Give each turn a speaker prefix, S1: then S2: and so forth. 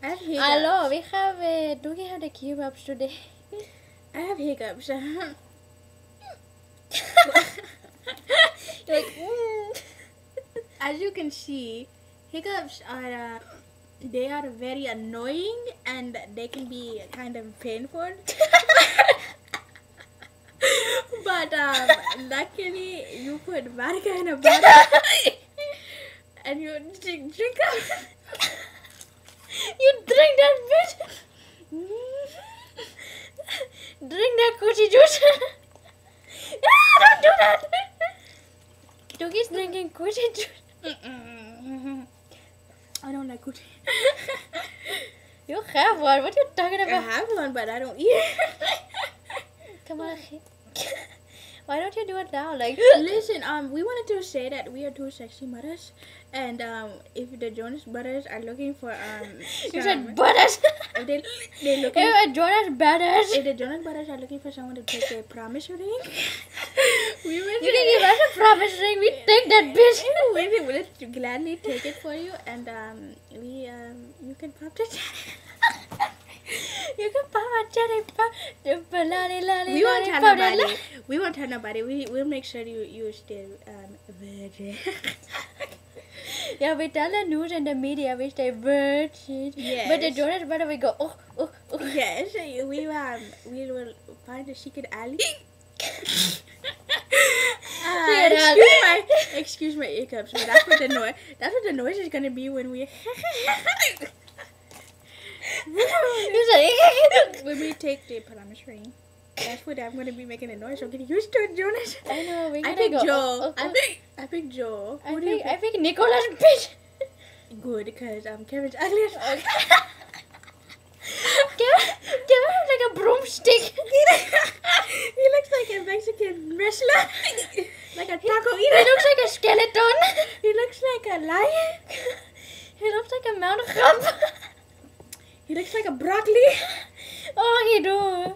S1: I have hiccups.
S2: Hello, do we have the kebabs today?
S1: I have hiccups.
S2: You're like,
S1: As you can see, hiccups are they are very annoying and they can be kind of painful. But luckily you put vodka in a bottle and you drink up.
S2: You drink that bitch. Drink that coochie juice. Don't do that. Tuki's drinking coochie juice.
S1: I don't like coochie.
S2: You have one. What are you talking
S1: I
S2: about?
S1: have one, but I don't eat it.
S2: Come on. Why don't you do it now? Like,
S1: Listen, we wanted to say that we are two sexy mothers, and if the Jonas Brothers are looking for
S2: you said butters.
S1: if they're looking.
S2: Hey, Jonas Brothers.
S1: If the Jonas Brothers are looking for someone to take a promise ring, we will.
S2: You can give us a promise ring. We take that bitch.
S1: We will gladly take it for you, and you can pop the cherry.
S2: You can pop my cherry pop.
S1: We won't tell nobody. We won't tell nobody. We'll make sure you stay virgin.
S2: Yeah, we tell the news and the media we stay virgin.
S1: Yes.
S2: But the Jonas Brother we go oh.
S1: Yes, we will find a secret alley. Excuse my hiccups, but that's what the noise. That's what the noise is gonna be when we. When we take the promise ring. That's what I'm gonna be making a noise. So get used to it, Jonas.
S2: I know. We
S1: I
S2: gotta
S1: pick
S2: go.
S1: Joe. I pick Joe.
S2: I pick Nicholas bitch.
S1: Good, because Kevin's ugly as fuck.
S2: Kevin has like a broomstick.
S1: He looks like a Mexican wrestler. Like a taco eater.
S2: He looks like a skeleton.
S1: He looks like a lion.
S2: He looks like a mountain hump.
S1: He looks like a broccoli.
S2: Oh, he do.